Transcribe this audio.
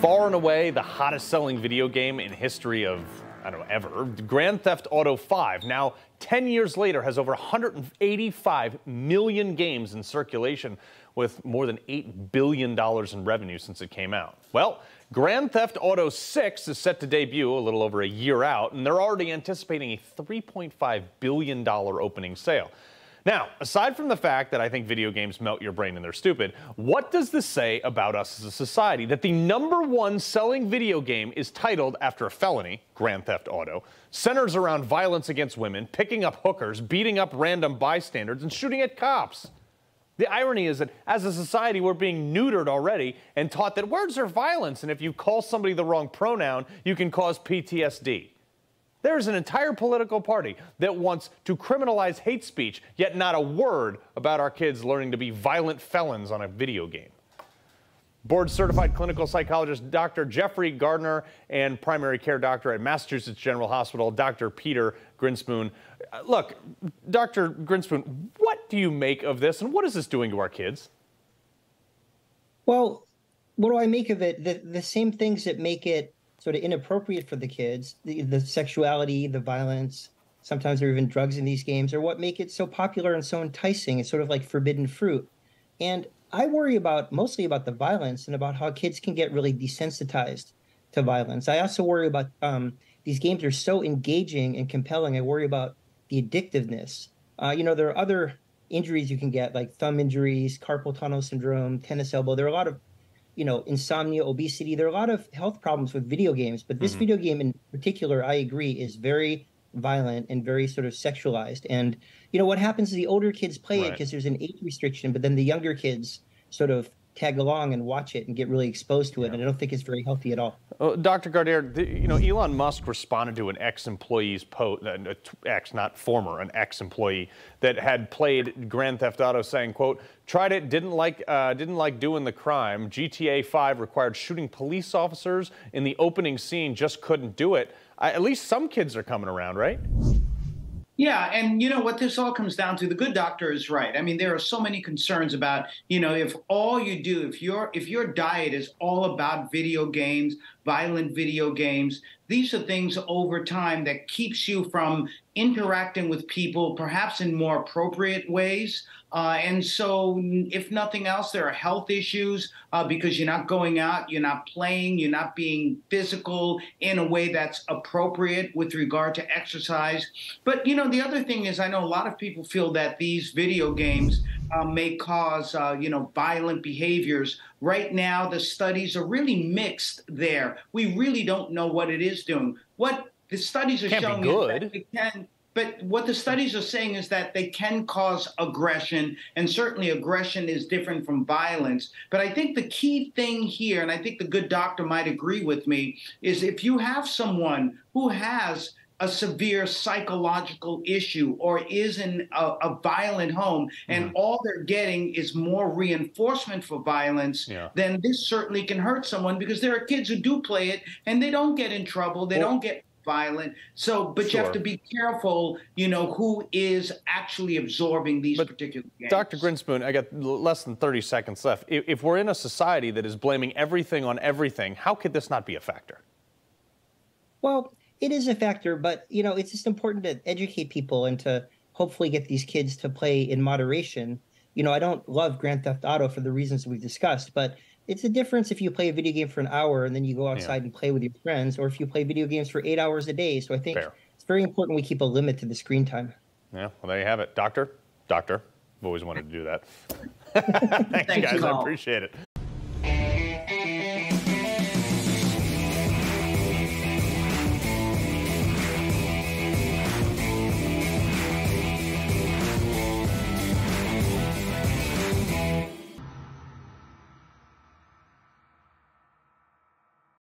far and away the hottest selling video game in history of, I don't know, ever. Grand Theft Auto 5, now 10 years later, has over 185 million games in circulation with more than $8 billion in revenue since it came out. Well, Grand Theft Auto 6 is set to debut a little over a year out, and they're already anticipating a $3.5 billion opening sale. Now, aside from the fact that I think video games melt your brain and they're stupid, what does this say about us as a society? That the #1 selling video game is titled after a felony, Grand Theft Auto, centers around violence against women, picking up hookers, beating up random bystanders, and shooting at cops. The irony is that as a society, we're being neutered already and taught that words are violence, and if you call somebody the wrong pronoun, you can cause PTSD. There's an entire political party that wants to criminalize hate speech, yet not a word about our kids learning to be violent felons on a video game. Board-certified clinical psychologist Dr. Jeffrey Gardere and primary care doctor at Massachusetts General Hospital, Dr. Peter Grinspoon. Look, Dr. Grinspoon, what do you make of this, and what is this doing to our kids? Well, what do I make of it? The same things that make it sort of inappropriate for the kids, the sexuality, the violence, sometimes there are even drugs in these games, are what make it so popular and so enticing. It's sort of like forbidden fruit. And I worry mostly about the violence and about how kids can get really desensitized to violence. I also worry about these games are so engaging and compelling. I worry about the addictiveness. There are other injuries you can get, like thumb injuries, carpal tunnel syndrome, tennis elbow. There are a lot of insomnia, obesity. There are a lot of health problems with video games, but this video game in particular, I agree, is very violent and very sort of sexualized. And, what happens is the older kids play it because there's an age restriction, but then the younger kids sort of tag along and watch it and get really exposed to it. And I don't think it's very healthy at all. Dr. Gardere, Elon Musk responded to an ex-employee's post, not former, an ex-employee that had played Grand Theft Auto, saying, quote, tried it, didn't like doing the crime. GTA 5 required shooting police officers in the opening scene, just couldn't do it. At least some kids are coming around, right? Yeah, and what this all comes down to, the good doctor is right. I mean, there are so many concerns about, if all you do, if your diet is all about video games, violent video games, these are things over time that keeps you from interacting with people, perhaps in more appropriate ways. And so, if nothing else, there are health issues because you're not going out, you're not playing, you're not being physical in a way that's appropriate with regard to exercise. But, the other thing is, I know a lot of people feel that these video games may cause, violent behaviors. Right now, the studies are really mixed there. We really don't know what it is doing. What the studies are showing is that it can. But what the studies are saying is that they can cause aggression, and certainly aggression is different from violence. But I think the key thing here, and I think the good doctor might agree with me, is if you have someone who has a severe psychological issue or is in a violent home and all they're getting is more reinforcement for violence, then this certainly can hurt someone, because there are kids who do play it and they don't get in trouble, they don't get violent. So, but you have to be careful, who is actually absorbing these particular games. Dr. Grinspoon, I got less than 30 seconds left. If we're in a society that is blaming everything on everything, how could this not be a factor? Well, it is a factor, but, it's just important to educate people and to hopefully get these kids to play in moderation. I don't love Grand Theft Auto for the reasons we've discussed, but it's a difference if you play a video game for an hour and then you go outside and play with your friends, or if you play video games for 8 hours a day. So I think it's very important we keep a limit to the screen time. Yeah, well, there you have it. Doctor, I've always wanted to do that. Thanks, guys. I appreciate it.